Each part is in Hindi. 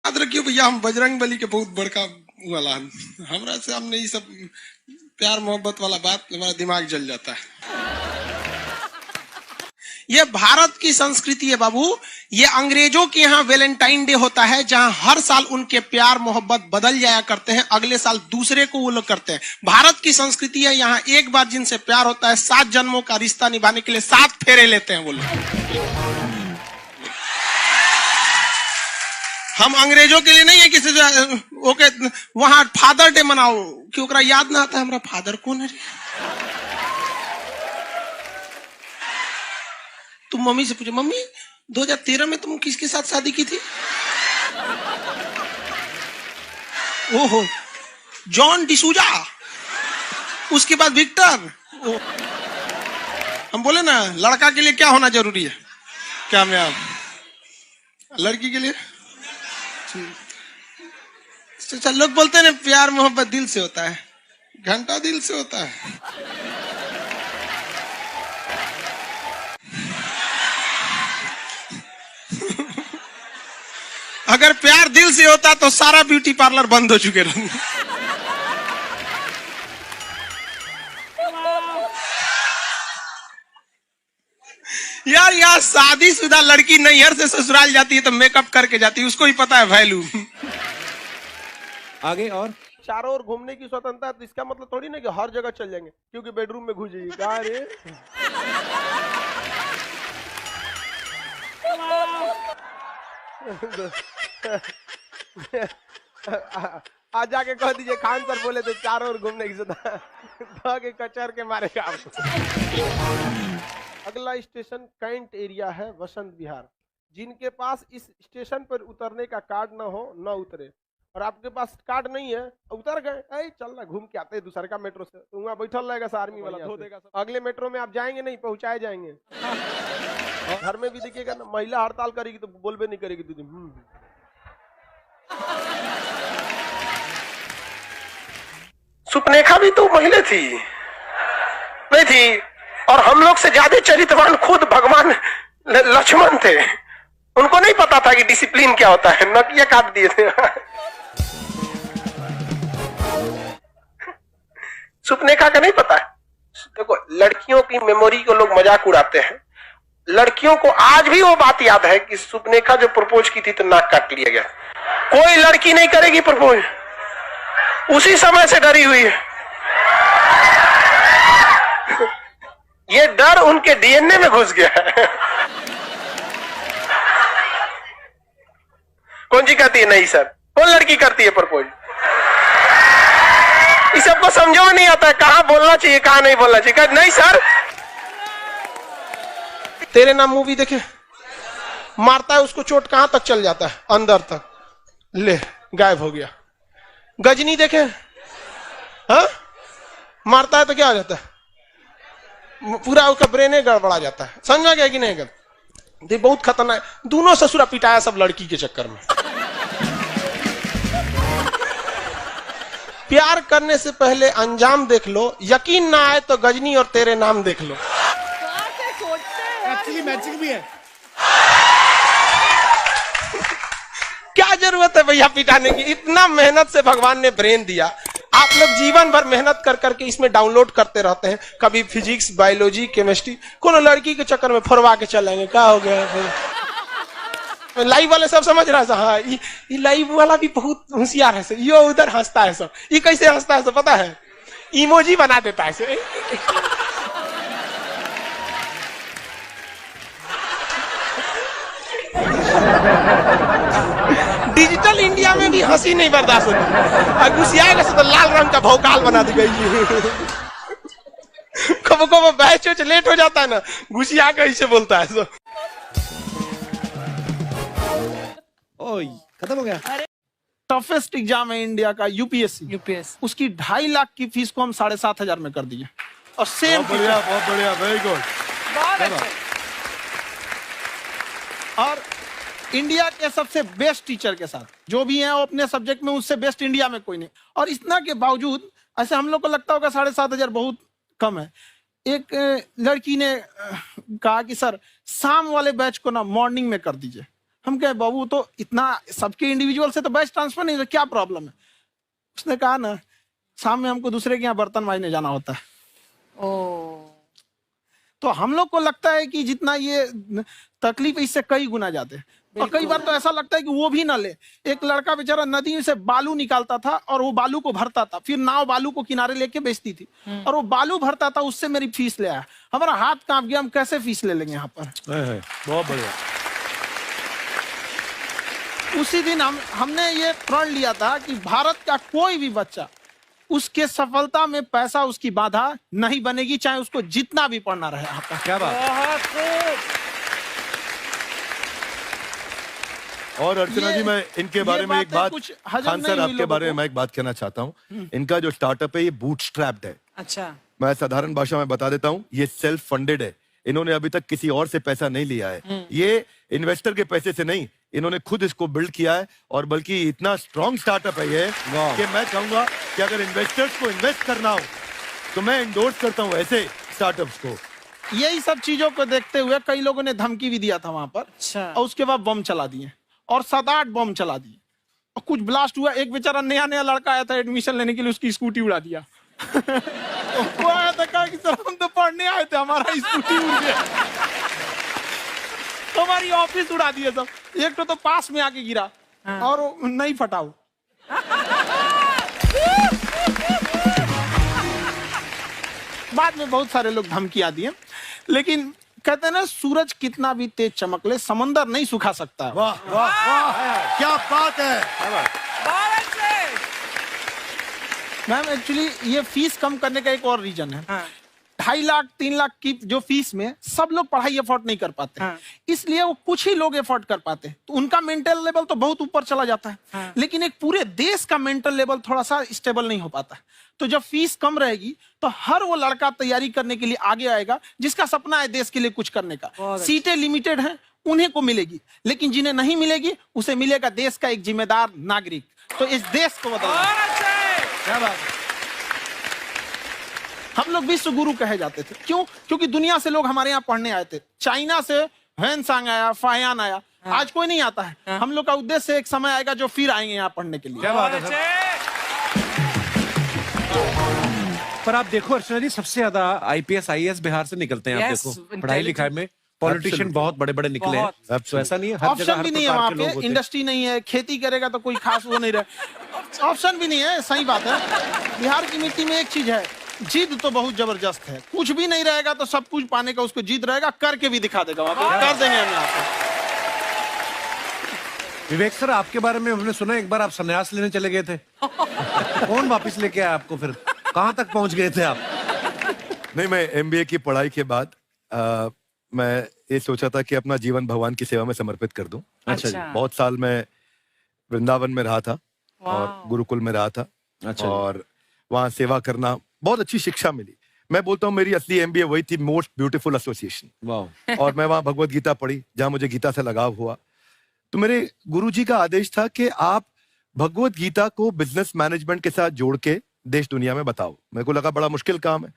याद रखियो भैया, हम बजरंग बली के बहुत बड़का वाला हमरा से हमने ये सब प्यार मोहब्बत वाला बात हमारा दिमाग जल जाता है। ये भारत की संस्कृति है बाबू। ये अंग्रेजों के यहाँ वैलेंटाइन डे होता है, जहां हर साल उनके प्यार मोहब्बत बदल जाया करते हैं, अगले साल दूसरे को वो लोग करते हैं। भारत की संस्कृति है, यहाँ एक बार जिनसे प्यार होता है 7 जन्मों का रिश्ता निभाने के लिए 7 फेरे लेते हैं वो लोग। हम अंग्रेजों के लिए नहीं है किसी ओके वहां फादर डे मनाओ क्यों याद ना आता है हमारा फादर कौन है। तुम मम्मी से पूछो, मम्मी 2013 में तुम किसके साथ शादी की थी? ओहो, जॉन डिसूजा, उसके बाद विक्टर। हम बोले ना लड़का के लिए क्या होना जरूरी है, क्या मैं लड़की के लिए चल लोग बोलते हैं ना प्यार मोहब्बत दिल से होता है, घंटा दिल से होता है। अगर प्यार दिल से होता तो सारा ब्यूटी पार्लर बंद हो चुके रहते। यार यार शादीशुदा लड़की नैहर से ससुराल जाती है तो मेकअप करके जाती है, उसको ही पता है वैल्यू। आगे और चारों ओर घूमने की स्वतंत्रता है, तो इसका मतलब थोड़ी ना कि हर जगह चल जाएंगे क्योंकि बेडरूम में घुस जाइए। कहा रे आज जाके कह दीजिए खान सर बोले थे चारों ओर घूमने की स्वतंत्रता के कचर के मारेगा आपको। अगला स्टेशन कैंट एरिया है, वसंत विहार। जिनके पास इस स्टेशन पर उतरने का कार्ड ना हो न उतरे, और आपके पास कार्ड नहीं है उतर गए, चल ना घूम के आते दूसरे का मेट्रो से, तो वहां बैठल रहेगा आर्मी वाला धो देगा। अगले मेट्रो में आप जाएंगे नहीं, पहुंचाए जाएंगे। घर में भी देखिएगा ना, महिला हड़ताल करेगी तो बोलबे नहीं करेगी दीदी। सुपनेखा भी तो महिला थी नहीं थी, और हम लोग से ज्यादा चरित्रवान खुद भगवान लक्ष्मण थे। उनको नहीं पता था कि डिसिप्लिन क्या होता है, नकिया काट दिए थे। सुपनेखा का नहीं पता है। देखो लड़कियों की मेमोरी को लोग मजाक उड़ाते हैं, लड़कियों को आज भी वो बात याद है कि सुपनेखा जो प्रपोज की थी तो नाक काट लिया गया। कोई लड़की नहीं करेगी प्रपोज, उसी समय से डरी हुई है। ये डर उनके डीएनए में घुस गया है। कौन जी कहती है नहीं सर, कौन लड़की करती है प्रपोज? इस सबको समझो नहीं आता है कहां बोलना चाहिए कहां नहीं बोलना चाहिए। नहीं सर, तेरे नाम मूवी देखे, मारता है उसको चोट कहां तक चल जाता है, अंदर तक, ले गायब हो गया। गजनी देखे, हाँ मारता है तो क्या हो जाता है, पूरा उसका ब्रेन गड़बड़ा जाता है। समझा गया कि नहीं? गल बहुत खतरनाक, दोनों ससुरा पिटाया सब लड़की के चक्कर में। प्यार करने से पहले अंजाम देख लो, यकीन ना आए तो गजनी और तेरे नाम देख लो। एक्चुअली मैचिंग भी है। क्या जरूरत है भैया पिटाने की, इतना मेहनत से भगवान ने ब्रेन दिया। आप लोग जीवन भर मेहनत कर करके इसमें डाउनलोड करते रहते हैं, कभी फिजिक्स, बायोलॉजी, केमिस्ट्री, कोनो लड़की के चक्कर में फोड़वा के चलेंगे। क्या हो गया? लाइव वाले सब समझ रहा है, हाँ ये लाइव वाला भी बहुत होशियार है, ये उधर हंसता है सब। ये कैसे हंसता है सब पता है? इमोजी बना देता है। डिजिटल इंडिया में भी हंसी नहीं बर्दाश्त होती, गुस्सियाएगा तो लाल रंग का भौकाल बना दी गई। कब कब बैच लेट हो जाता है ना, गुस्सिया कैसे बोलता है सो। ओए खत्म हो गया। टफेस्ट एग्जाम है इंडिया का, यूपीएससी। उसकी 2.5 लाख की फीस को हम 7,500 में कर दिए, और सेम बहुत बढ़िया, वेरी गुड। और इंडिया के सबसे बेस्ट टीचर के साथ जो भी हैं वो अपने सब्जेक्ट में उससे बेस्ट इंडिया में कोई नहीं। और इतना के बावजूद ऐसे हम लोग को लगता होगा 7,500 बहुत कम है। एक लड़की ने कहा कि सर शाम वाले बैच को ना मॉर्निंग में कर दीजिए, हम कहे बाबू तो इतना सबके इंडिविजुअल से तो बेस्ट ट्रांसफर नहीं, तो क्या प्रॉब्लम है? उसने कहा ना, शाम में हमको दूसरे के यहाँ बर्तन मांजने जाना होता है। तो हम लोग को लगता है कि जितना ये तकलीफ इससे कई गुना ज्यादा है, और कई बार तो ऐसा लगता है कि वो भी ना ले। एक लड़का बेचारा नदी से बालू निकालता था और वो बालू को भरता था, फिर नाव बालू को किनारे लेके बेचती थी, और वो बालू भरता था, उससे मेरी फीस ले आया। हमारा हाथ कांप गया, हम कैसे फीस ले लेंगे यहाँ पर। बहुत बढ़िया। उसी दिन हमने ये प्रण लिया था कि भारत का कोई भी बच्चा उसके सफलता में पैसा उसकी बाधा नहीं बनेगी, चाहे उसको जितना भी पढ़ना रहे। आपका क्या बात। और अर्चना जी, मैं इनके बारे में एक बात, खान सर आपके बारे में मैं एक बात कहना चाहता हूँ। इनका जो स्टार्टअप है ये बूटस्ट्रैप्ड है। अच्छा, मैं साधारण भाषा में बता देता हूँ, ये सेल्फ फंडेड है। इन्होंने अभी तक किसी और से पैसा नहीं लिया है, ये इन्वेस्टर के पैसे से नहीं, इन्होंने खुद इसको बिल्ड किया है। और बल्कि इतना स्ट्रॉन्ग स्टार्टअप है ये कि मैं कहूंगा कि अगर इन्वेस्टर्स को इन्वेस्ट करना हो तो मैं इंडोर्स करता हूँ ऐसे स्टार्टअप्स को। यही सब चीजों को देखते हुए कई लोगों ने धमकी भी दिया था वहां पर। अच्छा। और उसके बाद बम चला दिए, और 7-8 बम चला दिए, और कुछ ब्लास्ट हुआ। एक बेचारा नया नया लड़का आया था एडमिशन लेने के लिए, उसकी स्कूटी उड़ा दिया। वो आया था, कहा कि सर हम तो पढ़ने आए थे, हमारा स्कूटी उड़ गया। हमारी ऑफिस उड़ा दिया सब। एक तो पास में आके गिरा, और नहीं फटा वो। बाद में बहुत सारे लोग धमकियां दिए, लेकिन कहते हैं ना, सूरज कितना भी तेज चमक ले, समंदर नहीं सुखा सकता। वाह वाह वाह, क्या बात है। मैम एक्चुअली ये फीस कम करने का एक और रीजन है। 2.5 लाख 3 लाख की जो फीस में सब लोग पढ़ाई अफोर्ड नहीं कर पाते, इसलिए वो कुछ ही लोग अफोर्ड कर पाते हैं, तो उनका मेंटल लेवल तो बहुत ऊपर चला जाता है। लेकिन एक पूरे देश का मेंटल लेवल थोड़ा सा स्टेबल नहीं हो पाता। तो जब फीस कम रहेगी तो हर वो लड़का तैयारी करने के लिए आगे आएगा जिसका सपना है देश के लिए कुछ करने का। सीटें लिमिटेड हैं, उन्हें को मिलेगी, लेकिन जिन्हें नहीं मिलेगी उसे मिलेगा देश का एक जिम्मेदार नागरिक। तो इस देश को बदलना। क्या बात है। हम लोग विश्व गुरु कहे जाते थे, क्यों? क्योंकि दुनिया से लोग हमारे यहाँ पढ़ने आए थे। चाइना से ह्वेनसांग आया, फायान आया, आज कोई नहीं आता है। हम लोग का उद्देश्य एक समय आएगा जो फिर आएंगे यहाँ पढ़ने के लिए। क्या बात है सर। पर आप देखो अर्चना जी, सबसे ज्यादा IPS IAS बिहार से निकलते हैं। आप देखो पढ़ाई लिखाई में पॉलिटिशियन बहुत बड़े बड़े निकले हैं, तो ऐसा नहीं है, हर जगह ऑप्शन भी नहीं है वहाँ पे, इंडस्ट्री नहीं है, खेती करेगा तो कोई खास वो नहीं रहे, ऑप्शन भी नहीं है। सही बात है। बिहार की मिट्टी में एक चीज है, जिद तो बहुत जबरदस्त है। कुछ भी नहीं रहेगा तो सब कुछ पाने का उसको जिद रहेगा, करके भी दिखा देगा। कर देंगे हम आपको। विवेक सर, आपके बारे में हमने सुना एक बार आप संन्यास लेने चले गए थे। कौन वापस लेके आया आपको? फिर कहाँ तक पहुंच गए थे आप? नहीं, मैं MBA की पढ़ाई के बाद मैं ये सोचा था कि अपना जीवन भगवान की सेवा में समर्पित कर दूं। अच्छा जी। बहुत साल मैं वृंदावन में रहा था और गुरुकुल में रहा था। अच्छा। और वहाँ सेवा करना, बहुत अच्छी शिक्षा मिली। मैं बोलता हूँ मेरी असली MBA वही थी, मोस्ट ब्यूटीफुल एसोसिएशन। वाह। और मैं वहाँ भगवत गीता पढ़ी, जहाँ मुझे गीता से लगाव हुआ। तो मेरे गुरुजी का आदेश था कि आप भगवत गीता को बिजनेस मैनेजमेंट के साथ जोड़ के देश दुनिया में बताओ। मेरे को लगा बड़ा मुश्किल काम है।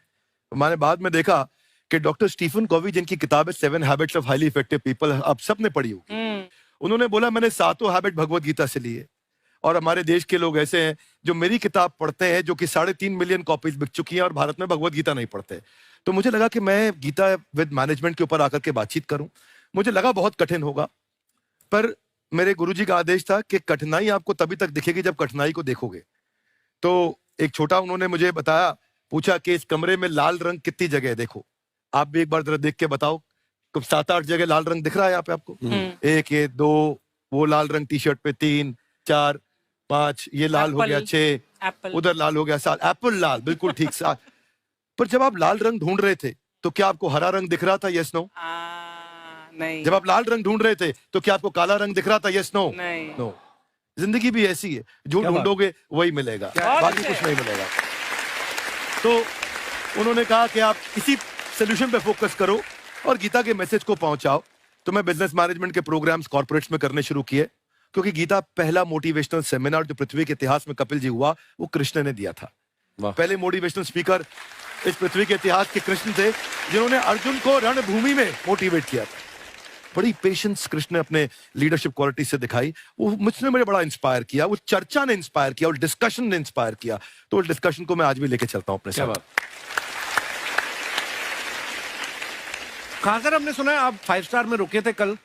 तो मैंने बाद में देखा कि डॉक्टर स्टीफन कॉवी, जिनकी किताब है 7 habits of highly effective people, आप सबने पढ़ी होगी, उन्होंने बोला मैंने 7 हैबिट भगवत गीता से लिए। और हमारे देश के लोग ऐसे हैं जो मेरी किताब पढ़ते हैं, जो कि 3.5 मिलियन कॉपीज बिक चुकी हैं, और भारत में भगवत गीता नहीं पढ़ते। तो मुझे लगा कि मैं गीता विद मैनेजमेंट के ऊपर आकर के बातचीत करूं। मुझे लगा बहुत कठिन होगा, पर मेरे गुरुजी का आदेश था कि कठिनाई आपको तभी तक दिखेगी जब कठिनाई को देखोगे। तो एक छोटा उन्होंने मुझे बताया, पूछा कि इस कमरे में लाल रंग कितनी जगह है, देखो आप भी एक बार जरा देख के बताओ। 7-8 जगह लाल रंग दिख रहा है यहाँ पे आपको? 1 ये 2, वो लाल रंग टी शर्ट पे 3 4 5, ये लाल हो गया 6, उधर लाल हो गया 7, एप्पल लाल, बिल्कुल ठीक 7। पर जब आप लाल रंग ढूंढ रहे थे तो क्या आपको हरा रंग दिख रहा था? Yes no? नहीं। जब आप लाल रंग ढूंढ रहे थे तो क्या आपको काला रंग दिख रहा था? Yes no? नहीं। नो। जिंदगी भी ऐसी है, जो ढूंढोगे वही मिलेगा, बाकी कुछ नहीं मिलेगा। तो उन्होंने कहा कि आप इसी सोल्यूशन पे फोकस करो और गीता के मैसेज को पहुंचाओ। तो मैं बिजनेस मैनेजमेंट के प्रोग्राम्स कॉर्पोरेट्स में करने शुरू किए, क्योंकि गीता पहला मोटिवेशनल सेमिनार जो पृथ्वी के इतिहास में कपिल जी हुआ, वो कृष्ण ने दिया था। पहले मोटिवेशनल स्पीकर इस पृथ्वी के इतिहास के कृष्ण थे, जिन्होंने अर्जुन को रणभूमि में मोटिवेट किया था। बड़ी पेशेंस कृष्ण ने अपने लीडरशिप क्वालिटी से दिखाई, वो मुझे बड़ा इंस्पायर किया, वो चर्चा ने इंस्पायर किया, वो डिस्कशन ने इंस्पायर किया। तो उस डिस्कशन को मैं आज भी लेके चलता हूं अपने साथ। खान सर, हमने सुना है आप 5 स्टार में रुके थे कल,